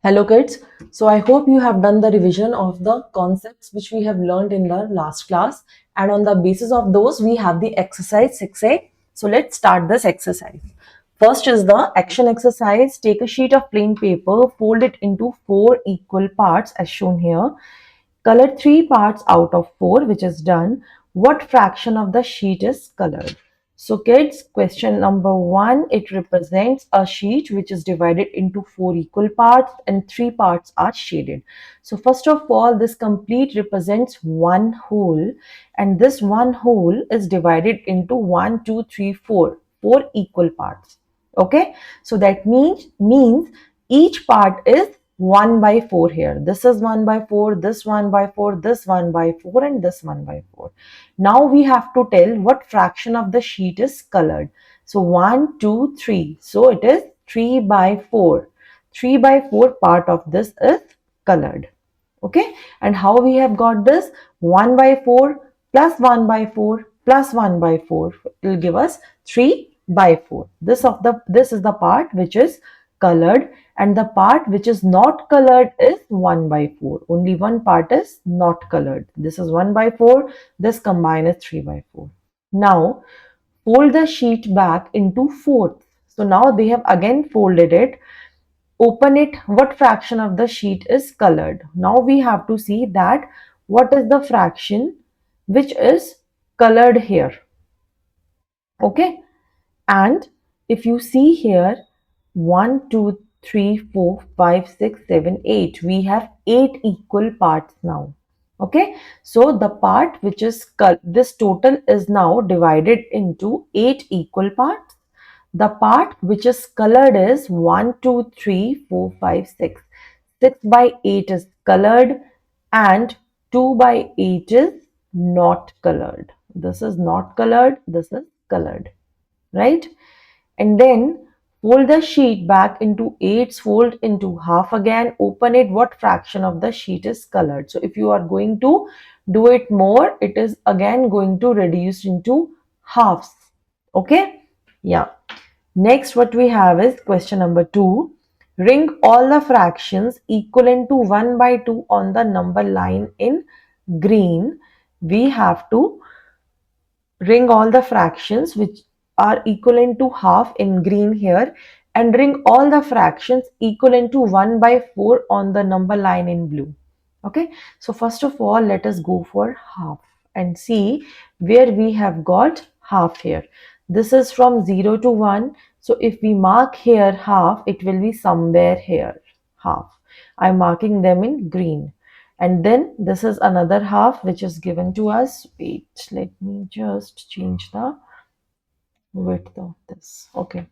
Hello kids. So I hope you have done the revision of the concepts which we have learned in the last class, and on the basis of those we have the exercise 6a. So let's start this exercise. First is the action exercise. Take a sheet of plain paper, fold it into 4 equal parts as shown here. Color 3 parts out of 4, which is done. What fraction of the sheet is colored? So kids, question number 1, it represents a sheet which is divided into 4 equal parts and 3 parts are shaded. So first of all, this complete represents one whole, and this one whole is divided into 1, 2, 3, 4 equal parts. Okay, so that means each part is 1 by 4 here. This is 1 by 4, this 1 by 4, this 1 by 4, and this 1 by 4. Now we have to tell what fraction of the sheet is colored. So 1, 2, 3. So it is 3 by 4. 3 by 4 part of this is colored. Okay. And how we have got this? 1 by 4 plus 1 by 4 plus 1 by 4 will give us 3 by 4. This is the part which is colored, and the part which is not colored is 1 by 4. Only one part is not colored. This is 1 by 4. This combined is 3 by 4. Now fold the sheet back into fourths. So now they have again folded it. Open it. What fraction of the sheet is colored? Now we have to see that what is the fraction which is colored here. Okay. And if you see here, 1, 2, 3, 4, 5, 6, 7, 8. We have 8 equal parts now. Okay. So the part which is, this total is now divided into 8 equal parts. The part which is colored is 1, 2, 3, 4, 5, 6. 6 by 8 is colored and 2 by 8 is not colored. This is not colored. This is colored. Right? And then fold the sheet back into 8s, fold into half again, open it. What fraction of the sheet is colored? So if you are going to do it more, it is again going to reduce into halves. Okay. Yeah. Next, what we have is question number 2. Ring all the fractions equivalent to 1 by 2 on the number line in green. We have to ring all the fractions which are equivalent to half in green here, and ring all the fractions equivalent to 1 by 4 on the number line in blue. Okay, so first of all, let us go for half and see where we have got half here. This is from 0 to 1. So if we mark here half, it will be somewhere here, half. I'm marking them in green. And then this is another half which is given to us. Wait, let me just change the width of this. Okay,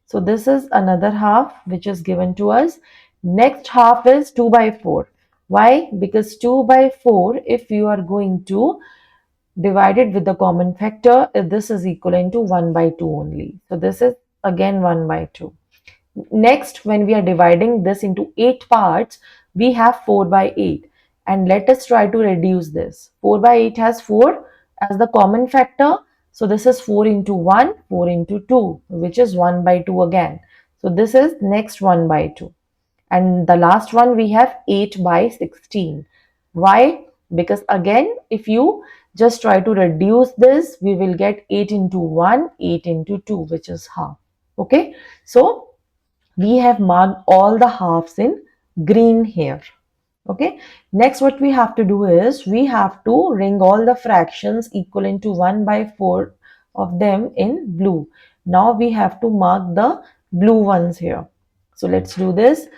so this is another half which is given to us. Next half is 2 by 4. Why? Because 2 by 4, if you are going to divide it with the common factor, this is equivalent to 1 by 2 only. So this is again 1 by 2. Next, when we are dividing this into 8 parts, we have 4 by 8. And let us try to reduce this. 4 by 8 has 4 as the common factor. So this is 4 into 1, 4 into 2, which is 1 by 2 again. So this is next 1 by 2. And the last one we have 8 by 16. Why? Because again, if you just try to reduce this, we will get 8 into 1, 8 into 2, which is half. Okay. So we have marked all the halves in green here. Okay. Next, what we have to do is we have to ring all the fractions equivalent to 1 by 4 of them in blue. Now we have to mark the blue ones here. So let's do this.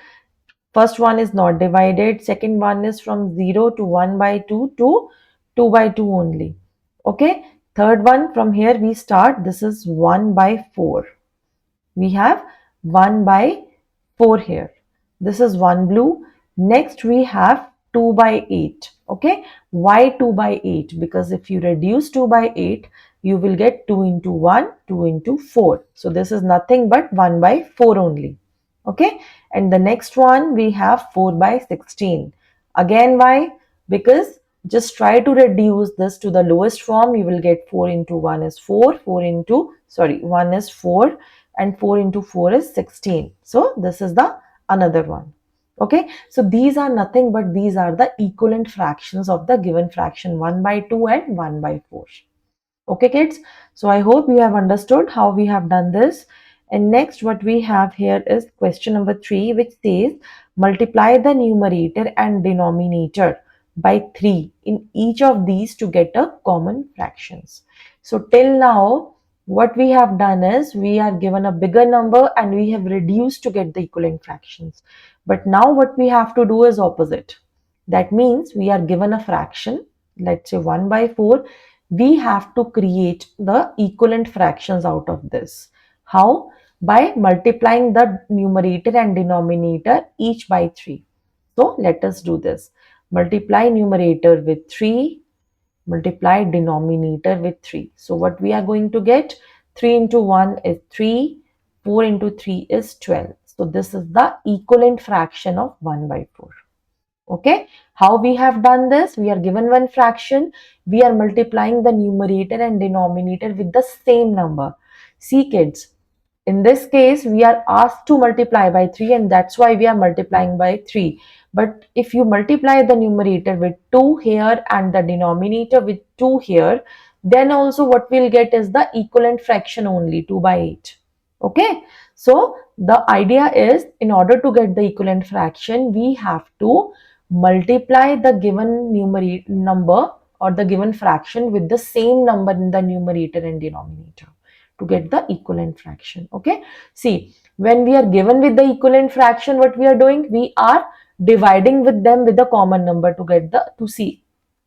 First one is not divided. Second one is from 0 to 1 by 2 to 2 by 2 only. Okay. Third one, from here we start. This is 1 by 4. We have 1 by 4 here. This is one blue. Next we have 2 by 8. Okay. Why 2 by 8? Because if you reduce 2 by 8, you will get 2 into 1, 2 into 4. So this is nothing but 1 by 4 only. Okay. And the next one we have 4 by 16. Again, why? Because just try to reduce this to the lowest form. You will get 4 into 1 is 4, 1 is 4, and 4 into 4 is 16. So this is the another one. Okay, so these are nothing but these are the equivalent fractions of the given fraction 1 by 2 and 1 by 4. Okay, kids. So I hope you have understood how we have done this. And next, what we have here is question number 3, which says multiply the numerator and denominator by 3 in each of these to get a common fractions. So till now, what we have done is we are given a bigger number and we have reduced to get the equivalent fractions. But now what we have to do is opposite. That means we are given a fraction, let's say 1 by 4. We have to create the equivalent fractions out of this. How? By multiplying the numerator and denominator each by 3. So let us do this. Multiply numerator with 3, multiply denominator with 3. So what we are going to get? 3 into 1 is 3, 4 into 3 is 12. So this is the equivalent fraction of 1 by 4. Okay, how we have done this? We are given one fraction, we are multiplying the numerator and denominator with the same number. See kids, in this case we are asked to multiply by 3 and that's why we are multiplying by 3. But if you multiply the numerator with 2 here and the denominator with 2 here, then also what we'll get is the equivalent fraction only, 2 by 8. Okay, so the idea is in order to get the equivalent fraction, we have to multiply the given numerator number or the given fraction with the same number in the numerator and denominator to get the equivalent fraction. Okay, see, when we are given with the equivalent fraction, what we are doing, we are dividing with them with a common number to get the to see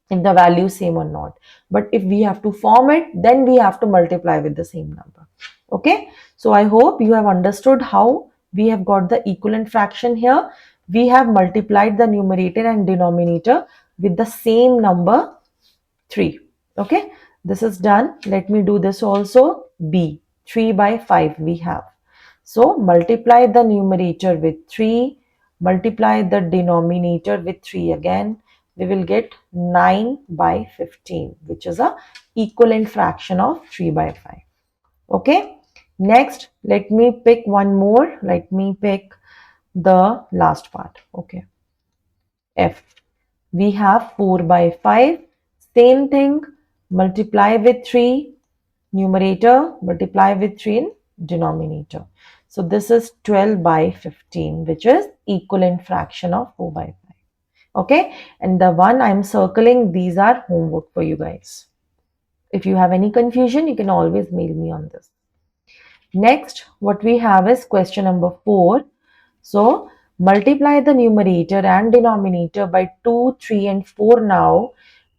if the value is same or not. But if we have to form it, then we have to multiply with the same number. Okay, so I hope you have understood how we have got the equivalent fraction here. We have multiplied the numerator and denominator with the same number 3. Okay, this is done. Let me do this also. B, 3 by 5 we have. So multiply the numerator with 3, multiply the denominator with 3 again. We will get 9 by 15, which is a equivalent fraction of 3 by 5. Okay, next let me pick one more. Let me pick the last part. Okay, F. We have 4 by 5. Same thing, multiply with 3, numerator, multiply with 3 in denominator. So this is 12 by 15, which is equivalent fraction of 4 by 5. Okay, and the one I'm circling, these are homework for you guys. If you have any confusion, you can always mail me on this. Next, what we have is question number 4. So, multiply the numerator and denominator by 2, 3 and 4 now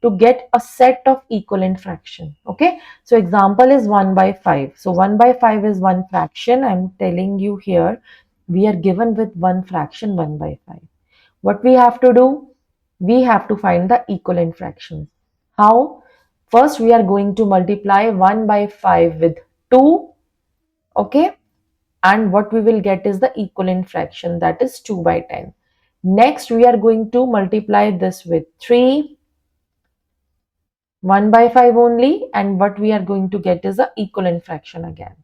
to get a set of equivalent fraction. Okay, so example is 1 by 5. So, 1 by 5 is one fraction. I'm telling you here, we are given with one fraction 1 by 5. What we have to do? We have to find the equivalent fractions. How? First, we are going to multiply 1 by 5 with 2. Okay, and what we will get is the equivalent fraction, that is 2 by 10. Next, we are going to multiply this with 3, 1 by 5 only, and what we are going to get is the equivalent fraction again.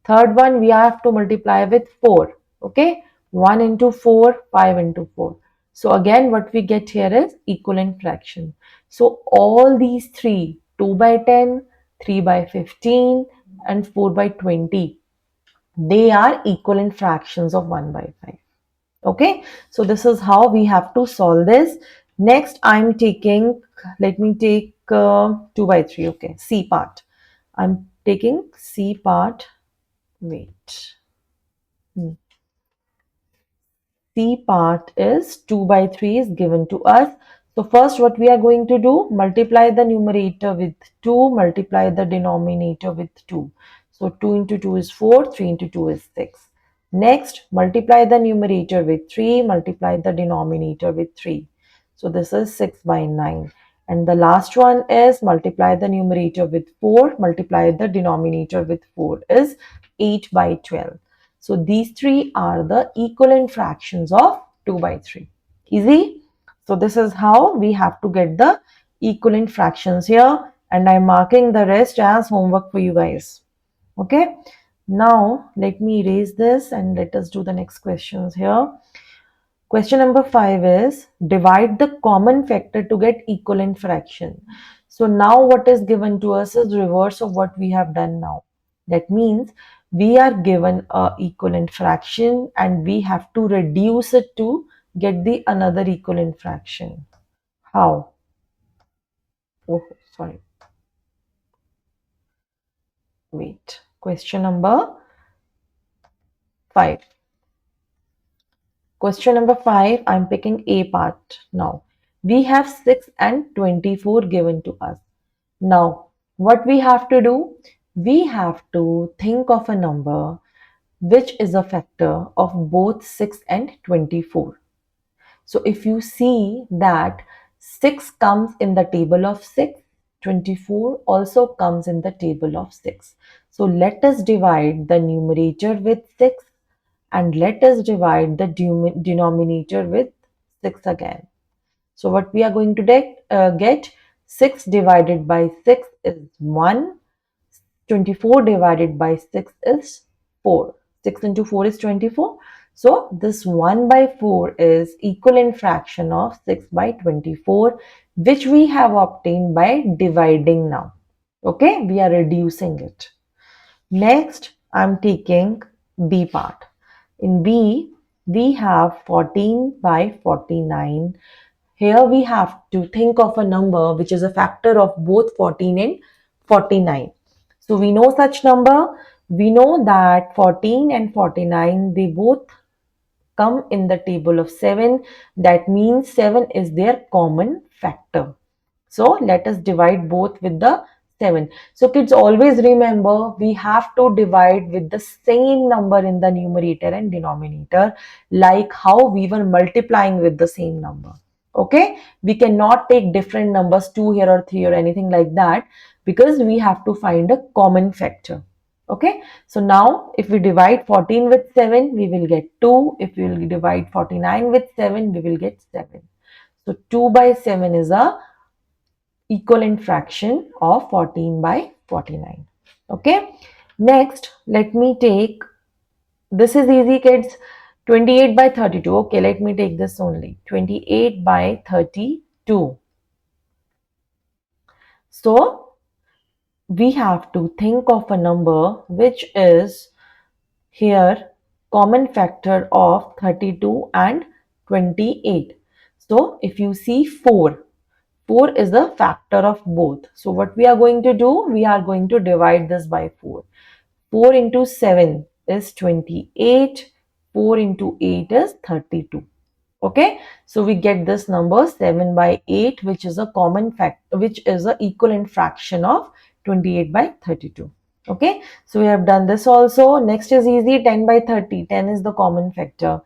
Third one, we have to multiply with 4. Okay, 1 into 4, 5 into 4. So again, what we get here is equivalent fraction. So all these three, 2 by 10, 3 by 15, and 4 by 20, they are equivalent fractions of 1 by 5. Okay, so this is how we have to solve this. Next, I'm taking, let me take 2 by 3. Okay, C part. I'm taking C part. Wait. C part is 2 by 3 is given to us. So first what we are going to do, multiply the numerator with 2, multiply the denominator with 2. So 2 into 2 is 4, 3 into 2 is 6. Next, multiply the numerator with 3, multiply the denominator with 3. So this is 6 by 9. And the last one is multiply the numerator with 4, multiply the denominator with 4 is 8 by 12. So these three are the equivalent fractions of 2 by 3. Easy? So this is how we have to get the equivalent fractions here, and I'm marking the rest as homework for you guys. Okay? Now let me erase this and let us do the next questions here. Question number 5 is divide the common factor to get equivalent fraction. So now what is given to us is reverse of what we have done now. That means we are given a equivalent fraction and we have to reduce it to get the another equivalent fraction. How? Oh, sorry. Wait. Question number 5. Question number 5, I'm picking A part now. We have 6 and 24 given to us. Now, what we have to do? We have to think of a number which is a factor of both 6 and 24. So, if you see that 6 comes in the table of 6, 24 also comes in the table of 6. So, let us divide the numerator with 6 and let us divide the denominator with 6 again. So what we are going to get 6 divided by 6 is 1, 24 divided by 6 is 4. 6 into 4 is 24. So this 1 by 4 is equivalent fraction of 6 by 24, which we have obtained by dividing now. Okay, we are reducing it. Next, I'm taking B part. In B, we have 14 by 49. Here we have to think of a number which is a factor of both 14 and 49. So we know such number. We know that 14 and 49, they both come in the table of 7. That means 7 is their common factor. So let us divide both with the 7. So kids, always remember we have to divide with the same number in the numerator and denominator, like how we were multiplying with the same number. Okay, we cannot take different numbers, 2 here or 3 or anything like that, because we have to find a common factor. Okay, so now if we divide 14 with 7, we will get 2. If we will divide 49 with 7, we will get 7. So 2 by 7 is a equivalent fraction of 14 by 49. Okay, next let me take, this is easy kids, 28 by 32. Okay, let me take this only, 28 by 32. So we have to think of a number which is here common factor of 32 and 28. So if you see 4, 4 is the factor of both. So what we are going to do? We are going to divide this by 4. 4 into 7 is 28. 4 into 8 is 32. Okay, so we get this number 7 by 8, which is a common factor, which is a equivalent fraction of 28 by 32. Okay, so we have done this also. Next is easy, 10 by 30. 10 is the common factor.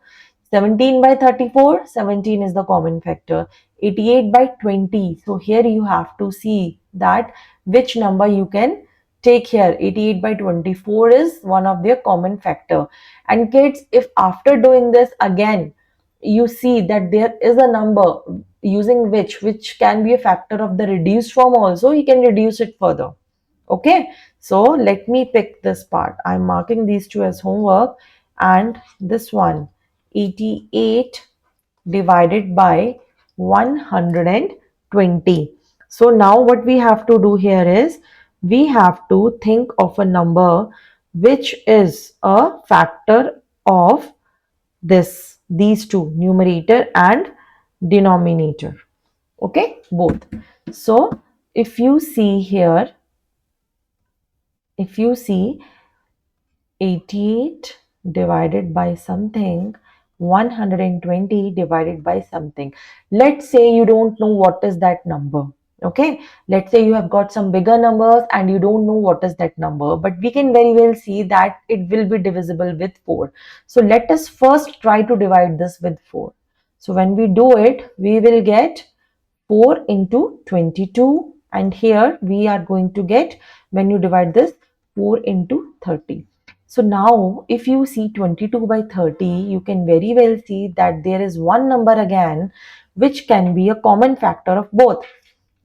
17 by 34, 17 is the common factor. 88 by 20. So here you have to see that which number you can take here. 88 by 24 is one of their common factor. And kids, if after doing this again, you see that there is a number using which can be a factor of the reduced form also, you can reduce it further. Okay, so let me pick this part. I'm marking these two as homework, and this one, 88 divided by 120. So now what we have to do here is we have to think of a number which is a factor of these two, numerator and denominator. Okay, both. So if you see here, if you see 88 divided by something, 120 divided by something, let's say you don't know what is that number. Okay, let's say you have got some bigger numbers and you don't know what is that number, but we can very well see that it will be divisible with 4. So let us first try to divide this with 4. So when we do it, we will get 4 into 22, and here we are going to get, when you divide this, 4 into 30. So now if you see 22 by 30, you can very well see that there is one number again which can be a common factor of both.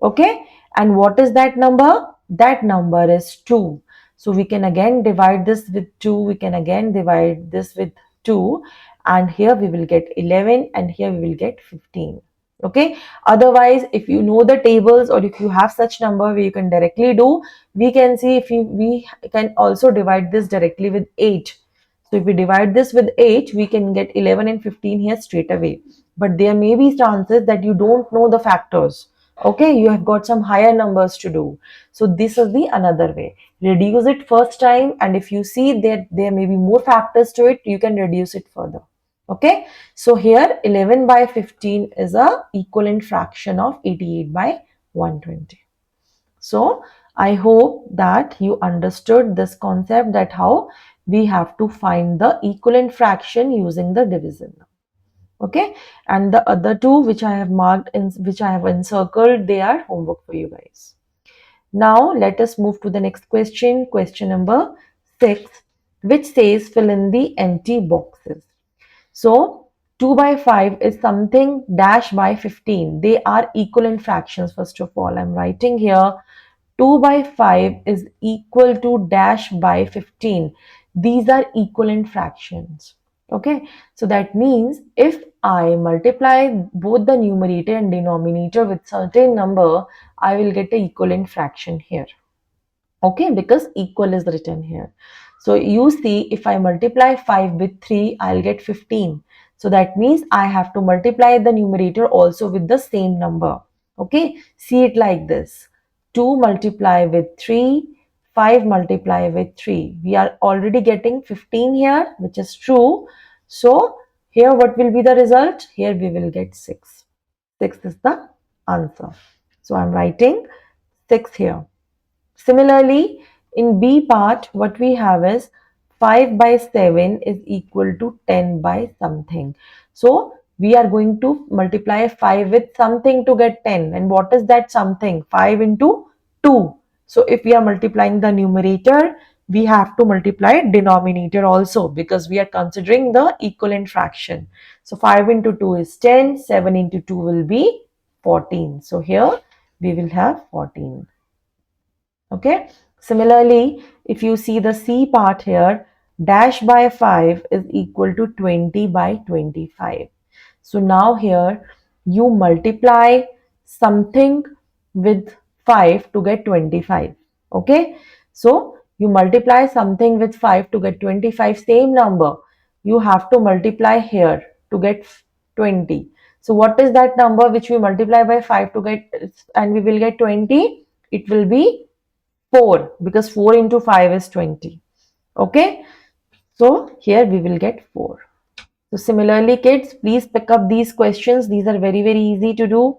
Okay, and what is that number? That number is 2. So we can again divide this with 2, we can again divide this with 2, and here we will get 11 and here we will get 15. Okay, otherwise if you know the tables or if you have such number where you can directly do, we can see if we can also divide this directly with 8. So if we divide this with 8, we can get 11 and 15 here straight away. But there may be chances that you don't know the factors. Okay, you have got some higher numbers to do. So this is the another way. Reduce it first time, and if you see that there may be more factors to it, you can reduce it further. Okay, so here 11 by 15 is a equivalent fraction of 88 by 120. So I hope that you understood this concept, that how we have to find the equivalent fraction using the division. Okay, and the other two which I have marked in, which I have encircled, they are homework for you guys. Now let us move to the next question, question number 6, which says fill in the empty boxes. So 2 by 5 is something dash by 15. They are equivalent fractions. First of all, I'm writing here 2 by 5 is equal to dash by 15. These are equivalent fractions. Okay, so that means if I multiply both the numerator and denominator with certain number, I will get an equivalent fraction here. Okay, because equal is written here. So you see, if I multiply 5 with 3, I'll get 15. So that means I have to multiply the numerator also with the same number. Okay, see it like this. 2 multiply with 3, 5 multiply with 3. We are already getting 15 here, which is true. So here what will be the result? Here we will get 6. 6 is the answer. So I'm writing 6 here. Similarly, in B part, what we have is 5 by 7 is equal to 10 by something. So, we are going to multiply 5 with something to get 10. And what is that something? 5 into 2. So, if we are multiplying the numerator, we have to multiply denominator also, because we are considering the equivalent fraction. So, 5 into 2 is 10, 7 into 2 will be 14. So, here we will have 14. Okay, similarly, if you see the C part here, dash by 5 is equal to 20 by 25. So now here you multiply something with 5 to get 25. Okay, so you multiply something with 5 to get 25, same number. You have to multiply here to get 20. So what is that number which we multiply by 5 to get, and we will get 20? It will be 4, because 4 into 5 is 20. Okay, so here we will get 4. So similarly, kids, please pick up these questions. These are very, very easy to do.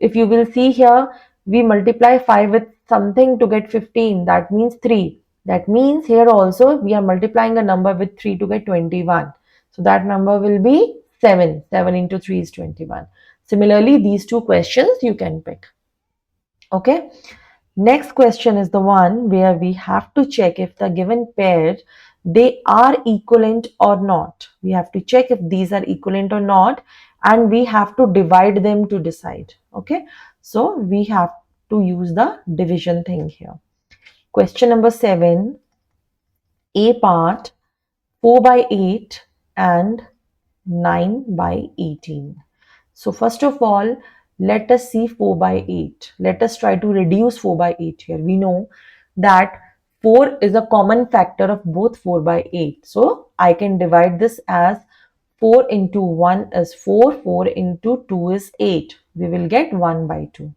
If you will see here, we multiply 5 with something to get 15. That means 3. That means here also we are multiplying a number with 3 to get 21. So that number will be 7. 7 into 3 is 21. Similarly, these two questions you can pick. Okay. Next question is the one where we have to check if the given pair, they are equivalent or not. We have to check if these are equivalent or not, and we have to divide them to decide. Okay, so we have to use the division thing here. Question number 7, A part, 4 by 8 and 9 by 18. So first of all, let us see 4 by 8. Let us try to reduce 4 by 8 here. We know that 4 is a common factor of both 4 by 8. So I can divide this as 4 into 1 is 4, 4 into 2 is 8. We will get 1 by 2.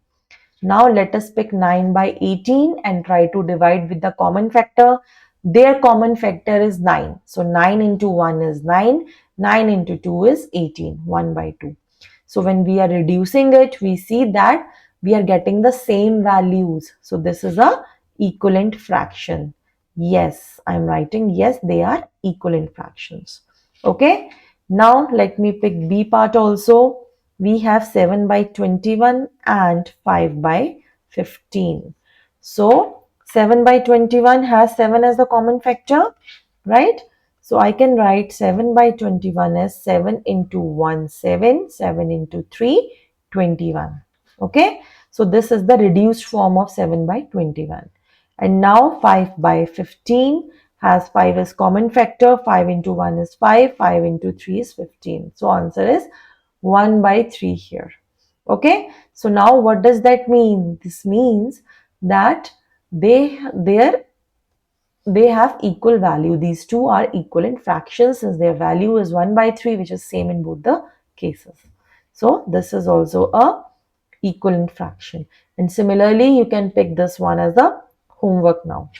Now let us pick 9 by 18 and try to divide with the common factor. Their common factor is 9. So 9 into 1 is 9. 9 into 2 is 18. 1 by 2. So when we are reducing it, we see that we are getting the same values. So this is a equivalent fraction. Yes, I'm writing yes, they are equivalent fractions. Okay. Now let me pick B part also. We have 7 by 21 and 5 by 15. So 7 by 21 has 7 as the common factor, right? So I can write 7 by 21 as 7 into 1, 7, 7 into 3, 21. Okay, so this is the reduced form of 7 by 21. And now 5 by 15 has 5 as common factor. 5 into 1 is 5. 5 into 3 is 15. So answer is 1 by 3 here. Okay. So now what does that mean? This means that they have equal value. These two are equivalent fractions since their value is 1 by 3, which is same in both the cases. So this is also a equivalent fraction. And similarly, you can pick this one as a homework now.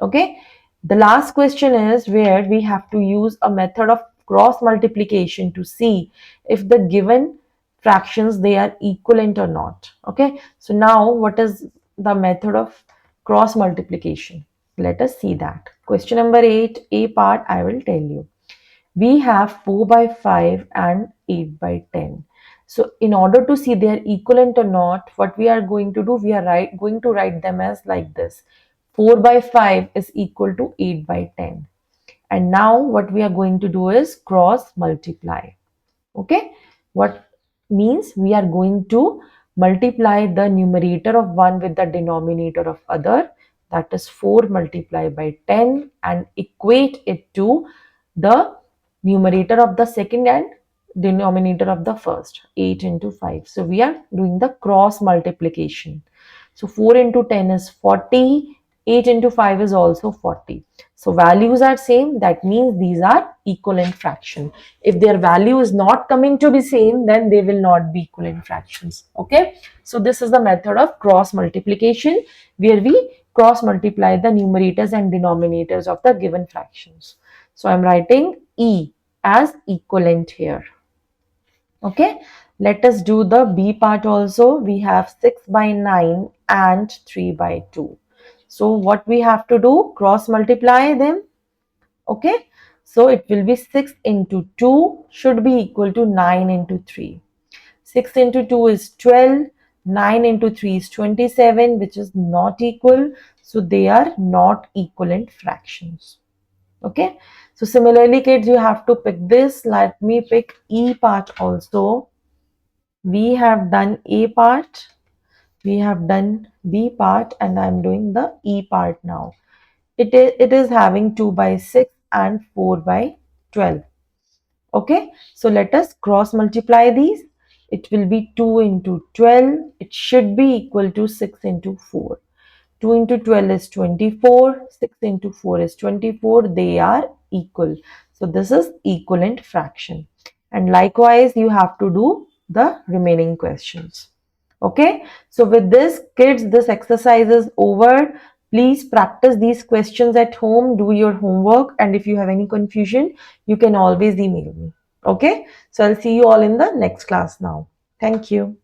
Okay. The last question is where we have to use a method of cross multiplication to see if the given fractions they are equivalent or not. Okay. So now what is the method of cross multiplication? Let us see that. Question number 8, A part, I will tell you. We have 4 by 5 and 8 by 10. So in order to see they are equivalent or not, what we are going to do, we are going to write them as like this. 4 by 5 is equal to 8 by 10. And now what we are going to do is cross multiply. Okay. What means we are going to multiply the numerator of one with the denominator of other, that is 4 multiplied by 10, and equate it to the numerator of the second and denominator of the first, 8 into 5. So we are doing the cross multiplication. So 4 into 10 is 40, 8 into 5 is also 40. So values are same, that means these are equivalent fraction. If their value is not coming to be same, then they will not be equivalent fractions. Okay. So this is the method of cross multiplication where we cross multiply the numerators and denominators of the given fractions. So I'm writing E as equivalent here. Okay. Let us do the B part also. We have 6 by 9 and 3 by 2. So what we have to do? Cross multiply them. Okay. So it will be 6 into 2 should be equal to 9 into 3. 6 into 2 is 12. 9 into 3 is 27, which is not equal. So they are not equivalent fractions. Okay. So similarly, kids, you have to pick this. Let me pick E part also. We have done A part. We have done B part, and I'm doing the E part now. It is having 2 by 6 and 4 by 12. Okay, so let us cross multiply these. It will be 2 into 12. It should be equal to 6 into 4. 2 into 12 is 24. 6 into 4 is 24. They are equal. So this is equivalent fraction. And likewise, you have to do the remaining questions. Okay. So with this, kids, this exercise is over. Please practice these questions at home. Do your homework. And if you have any confusion, you can always email me. Okay. So I'll see you all in the next class now. Thank you.